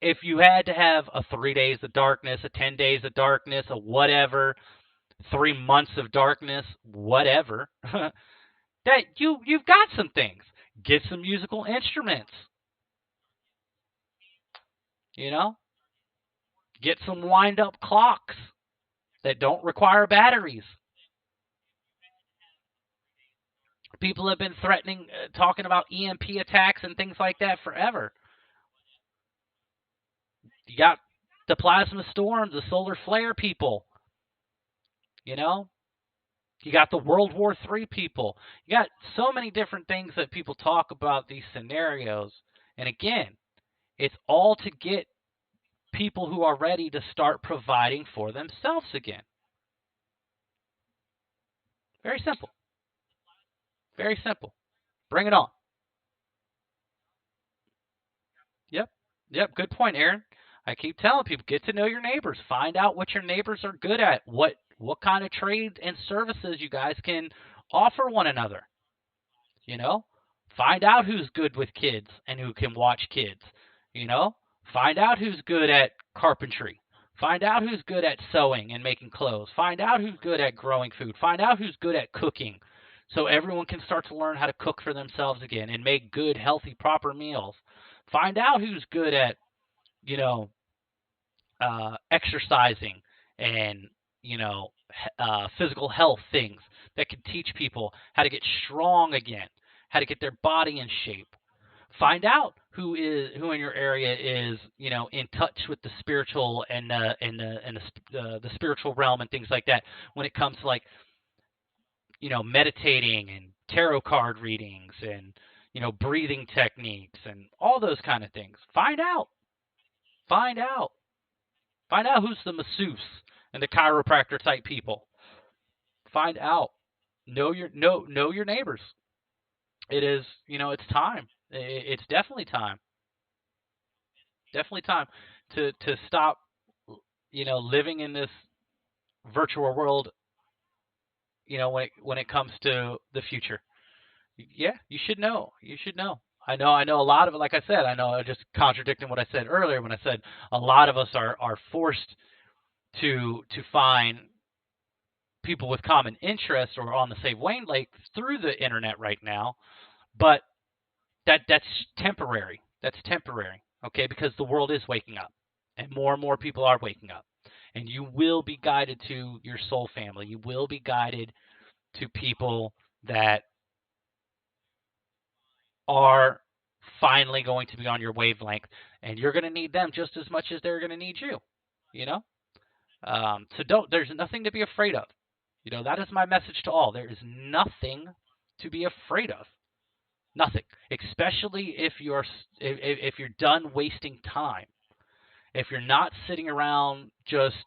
Speaker 1: if you had to have a 3 days of darkness, a 10 days of darkness, a whatever, 3 months of darkness, whatever, that you've got some things. Get some musical instruments. Get some wind up clocks that don't require batteries. People have been talking about EMP attacks and things like that forever. You got the plasma storms, the solar flare people. You got the World War III people. You got so many different things that people talk about these scenarios. And again, it's all to get people who are ready to start providing for themselves again. Very simple. Very simple. Bring it on. Yep. Good point, Aaron. I keep telling people, get to know your neighbors. Find out what your neighbors are good at. What kind of trades and services you guys can offer one another. Find out who's good with kids and who can watch kids. Find out who's good at carpentry. Find out who's good at sewing and making clothes. Find out who's good at growing food. Find out who's good at cooking, so everyone can start to learn how to cook for themselves again and make good, healthy, proper meals. Find out who's good at, exercising and, physical health things that can teach people how to get strong again, how to get their body in shape. Find out who in your area is, in touch with the spiritual and the spiritual realm and things like that when it comes to, like, meditating and tarot card readings and, breathing techniques and all those kind of things. Find out. Find out. Find out who's the masseuse and the chiropractor type people. Find out. Know your neighbors. It is, it's time. It's definitely time. Definitely time to stop, living in this virtual world, when it comes to the future. Yeah, you should know. You should know. I know a lot of it. Like I said, I know, I just contradicting what I said earlier when I said a lot of us are forced to find people with common interests or on the same wavelength through the internet right now. But that's temporary. That's temporary. Okay, because the world is waking up, and more people are waking up, and you will be guided to your soul family. You will be guided to people that are finally going to be on your wavelength, and you're going to need them just as much as they're going to need you. You know, so don't. There's nothing to be afraid of. That is my message to all. There is nothing to be afraid of. Nothing, especially if you're done wasting time. If you're not sitting around just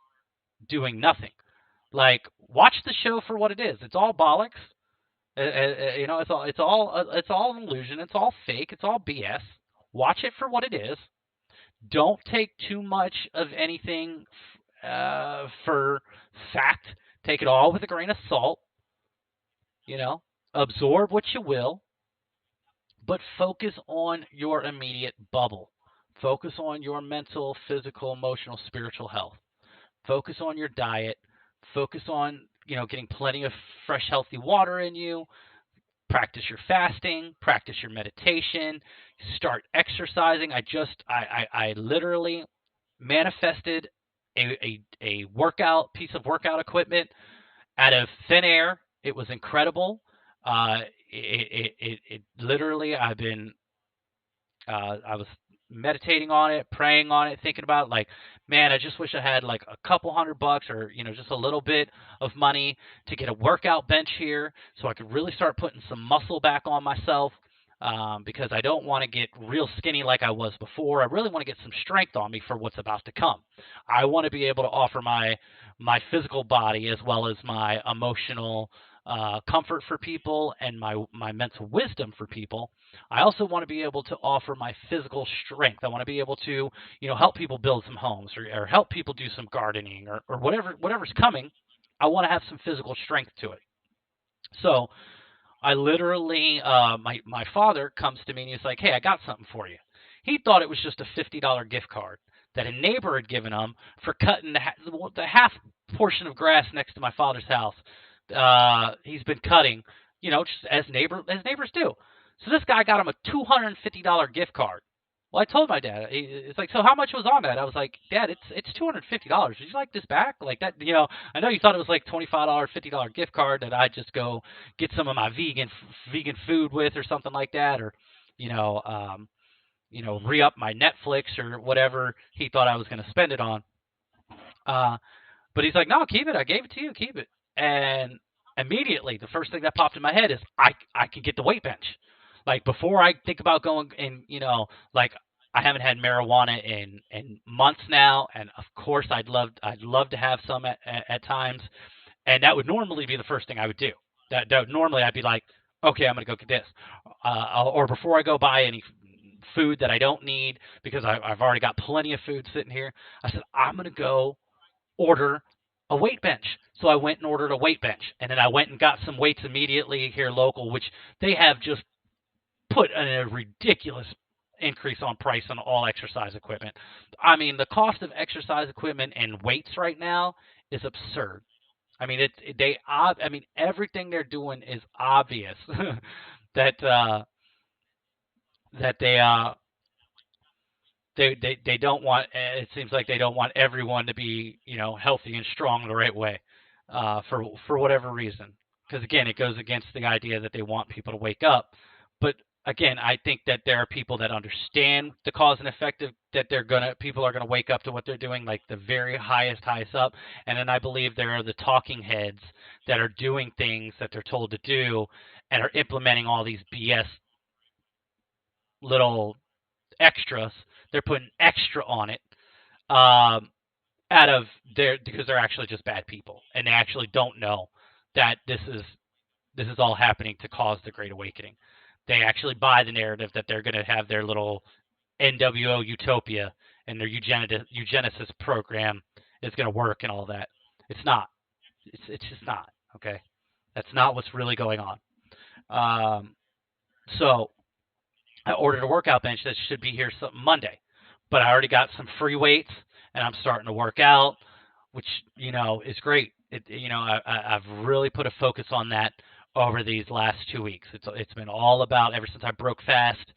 Speaker 1: doing nothing. Like, watch the show for what it is. It's all bollocks. It's all an illusion. It's all fake. It's all BS. Watch it for what it is. Don't take too much of anything for fact. Take it all with a grain of salt. Absorb what you will, but focus on your immediate bubble. Focus on your mental, physical, emotional, spiritual health. Focus on your diet. Focus on, getting plenty of fresh, healthy water in you. Practice your fasting. Practice your meditation. Start exercising. I literally manifested a workout piece of workout equipment out of thin air. It was incredible. It literally, I was meditating on it, praying on it, thinking about it, like, man, I just wish I had like a couple $100 or, just a little bit of money to get a workout bench here so I could really start putting some muscle back on myself, because I don't want to get real skinny like I was before. I really want to get some strength on me for what's about to come. I want to be able to offer my physical body as well as my emotional comfort for people and my mental wisdom for people. I also want to be able to offer my physical strength. I want to be able to, help people build some homes or help people do some gardening or whatever's coming. I want to have some physical strength to it. So I literally, my father comes to me and he's like, hey, I got something for you. He thought it was just a $50 gift card that a neighbor had given him for cutting the half portion of grass next to my father's house. He's been cutting, just as neighbors do. So this guy got him a $250 gift card. Well, I told my dad. It's like, so how much was on that? I was like, Dad, it's $250. Would you like this back? Like that, I know you thought it was like $25, $50 gift card that I'd just go get some of my vegan food with or something like that, or re-up my Netflix or whatever he thought I was going to spend it on. But he's like, no, keep it. I gave it to you. Keep it. And immediately, the first thing that popped in my head is I can get the weight bench. Like, before I think about going and, like, I haven't had marijuana in months now, and of course I'd love to have some at times, and that would normally be the first thing I would do. That normally I'd be like, okay, I'm gonna go get this, or before I go buy any food that I don't need because I've already got plenty of food sitting here. I said I'm gonna go order a weight bench. So I went and ordered a weight bench, and then I went and got some weights immediately here local, which they have just put a ridiculous increase on price on all exercise equipment. I mean, the cost of exercise equipment and weights right now is absurd. I mean, everything they're doing is obvious that they don't want. It seems like they don't want everyone to be, healthy and strong the right way, for whatever reason. Because again, it goes against the idea that they want people to wake up. But again, I think that there are people that understand the cause and effect of that people are gonna wake up to what they're doing, like the very highest up, and then I believe there are the talking heads that are doing things that they're told to do and are implementing all these BS little extras. They're putting extra on it, um, out of their because they're actually just bad people and they actually don't know that this is all happening to cause the Great Awakening. They actually buy the narrative that they're going to have their little NWO utopia and their eugenesis program is going to work and all that. It's not. It's just not. Okay, that's not what's really going on. So I ordered a workout bench that should be here Monday, but I already got some free weights and I'm starting to work out, which is great. I've really put a focus on that over these last 2 weeks. It's been all about ever since I broke fast.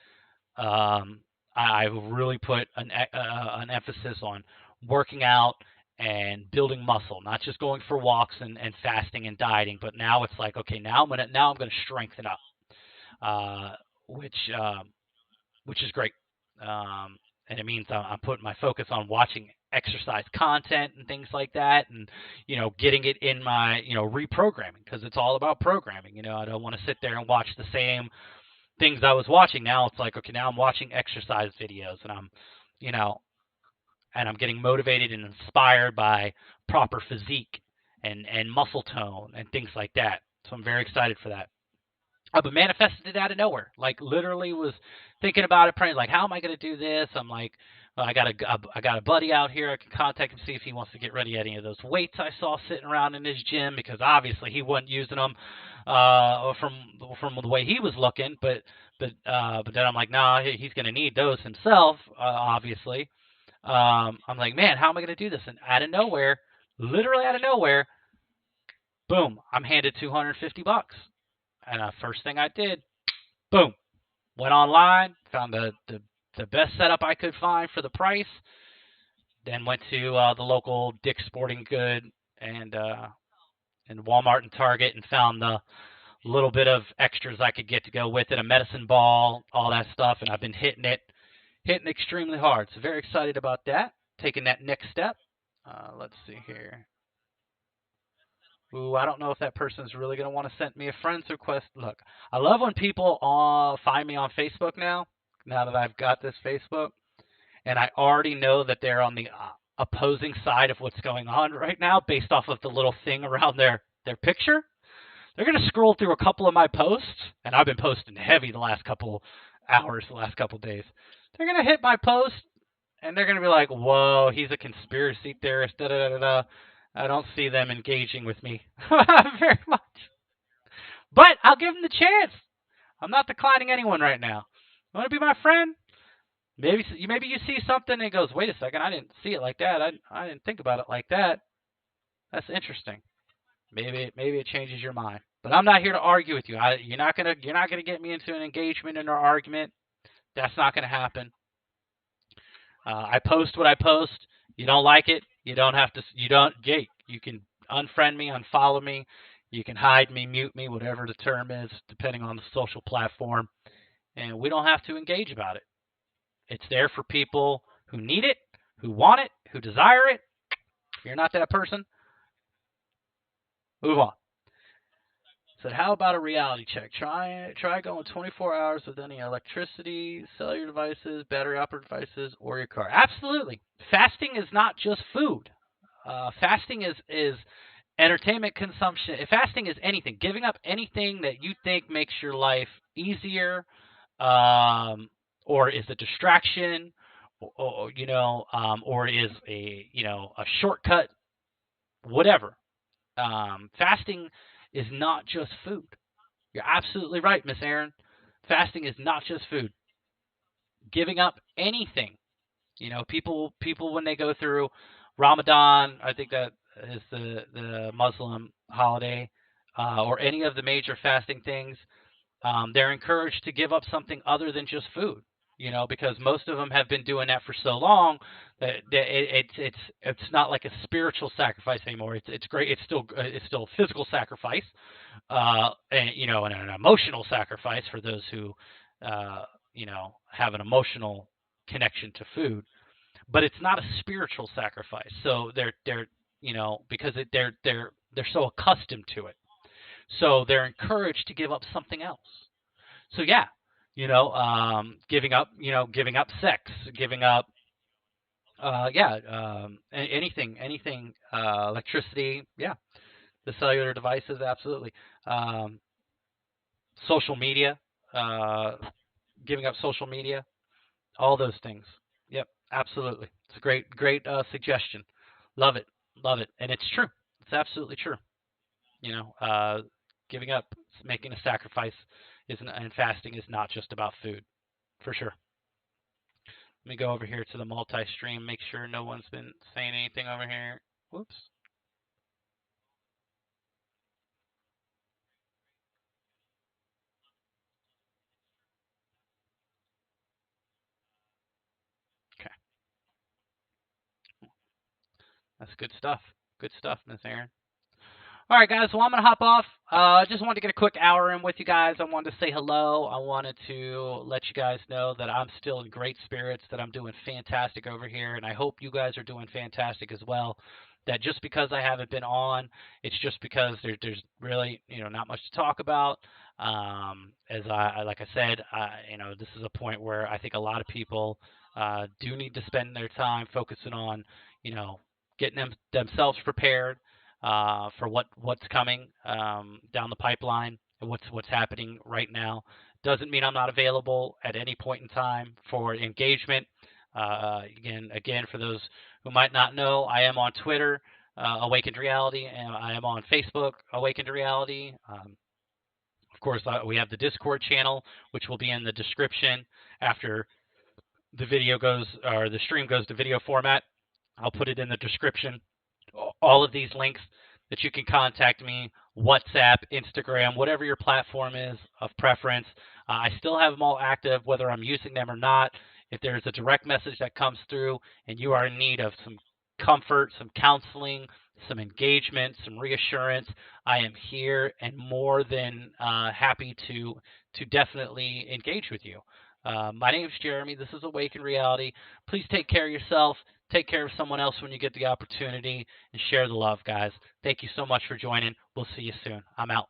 Speaker 1: I really put an emphasis on working out and building muscle, not just going for walks and fasting and dieting, but now it's like, okay, now I'm gonna strengthen up, which is great. And it means I'm putting my focus on watching exercise content and things like that, and getting it in my reprogramming, because it's all about programming. I don't want to sit there and watch the same things I was watching. Now it's like, okay, now I'm watching exercise videos, and I'm getting motivated and inspired by proper physique and muscle tone and things like that. So I'm very excited for that. But manifested it out of nowhere. Like, literally was thinking about it, praying, like, how am I going to do this? I'm like, well, I got a buddy out here. I can contact him, see if he wants to get rid of any of those weights I saw sitting around in his gym, because obviously he wasn't using them from the way he was looking. But then I'm like, nah, he's going to need those himself, obviously. I'm like, man, how am I going to do this? And out of nowhere, literally out of nowhere, boom, I'm handed $250. And first thing I did, boom, went online, found the best setup I could find for the price. Then went to the local Dick's Sporting Good and Walmart and Target, and found the little bit of extras I could get to go with it, a medicine ball, all that stuff. And I've been hitting extremely hard. So very excited about that, taking that next step. Let's see here. Ooh, I don't know if that person's really going to want to send me a friend's request. Look, I love when people find me on Facebook now that I've got this Facebook, and I already know that they're on the opposing side of what's going on right now based off of the little thing around their picture. They're going to scroll through a couple of my posts, and I've been posting heavy the last couple hours, the last couple days. They're going to hit my post, and they're going to be like, whoa, he's a conspiracy theorist, da-da-da-da. I don't see them engaging with me very much. But I'll give them the chance. I'm not declining anyone right now. You want to be my friend? Maybe you see something and it goes, wait a second, I didn't see it like that. I didn't think about it like that. That's interesting. Maybe it changes your mind. But I'm not here to argue with you. You're not gonna get me into an engagement in an argument. That's not gonna happen. I post what I post. You don't like it, you don't have to. You can unfriend me, unfollow me. You can hide me, mute me, whatever the term is, depending on the social platform. And we don't have to engage about it. It's there for people who need it, who want it, who desire it. If you're not that person, move on. Said, how about a reality check? Try going 24 hours with any electricity, cellular devices, battery-operated devices, or your car. Absolutely. Fasting is not just food. Fasting is entertainment consumption. Fasting is anything. Giving up anything that you think makes your life easier, or is a distraction, or is a shortcut, whatever. Fasting is not just food. You're absolutely right, Miss Aaron. Fasting is not just food. Giving up anything. People when they go through Ramadan, I think that is the Muslim holiday, or any of the major fasting things, they're encouraged to give up something other than just food. Because most of them have been doing that for so long that it's not like a spiritual sacrifice anymore. It's great. It's still a physical sacrifice, and an emotional sacrifice for those who have an emotional connection to food, but it's not a spiritual sacrifice. So they're because they're so accustomed to it, so they're encouraged to give up something else. So yeah, giving up sex, giving up anything, electricity, yeah, the cellular devices, absolutely. Um, Social media, uh, giving up social media, all those things. Yep, absolutely. It's a great suggestion. Love it, love it, and it's true. It's absolutely true. You know, giving up, making a sacrifice, and fasting is not just about food, for sure. Let me go over here to the multi-stream, make sure no one's been saying anything over here. Whoops. Okay, that's good stuff. Good stuff, Miss Aaron. All right, guys. Well, I'm gonna hop off. Just wanted to get a quick hour in with you guys. I wanted to say hello. I wanted to let you guys know that I'm still in great spirits, that I'm doing fantastic over here, and I hope you guys are doing fantastic as well. That just because I haven't been on, it's just because there's really not much to talk about. As like I said, this is a point where I think a lot of people do need to spend their time focusing on getting themselves prepared for what's coming down the pipeline and what's happening right now. Doesn't mean I'm not available at any point in time for engagement. Again, for those who might not know, I am on Twitter, Awakened Reality, and I am on Facebook, Awakened Reality. Of course, we have the Discord channel, which will be in the description after the video goes or the stream goes to video format. I'll put it in the description. All of these links that you can contact me, WhatsApp, Instagram, whatever your platform is of preference. I still have them all active, whether I'm using them or not. If there's a direct message that comes through and you are in need of some comfort, some counseling, some engagement, some reassurance, I am here and more than happy to definitely engage with you. My name is Jeremy. This is Awaken Reality. Please take care of yourself. Take care of someone else when you get the opportunity, and share the love, guys. Thank you so much for joining. We'll see you soon. I'm out.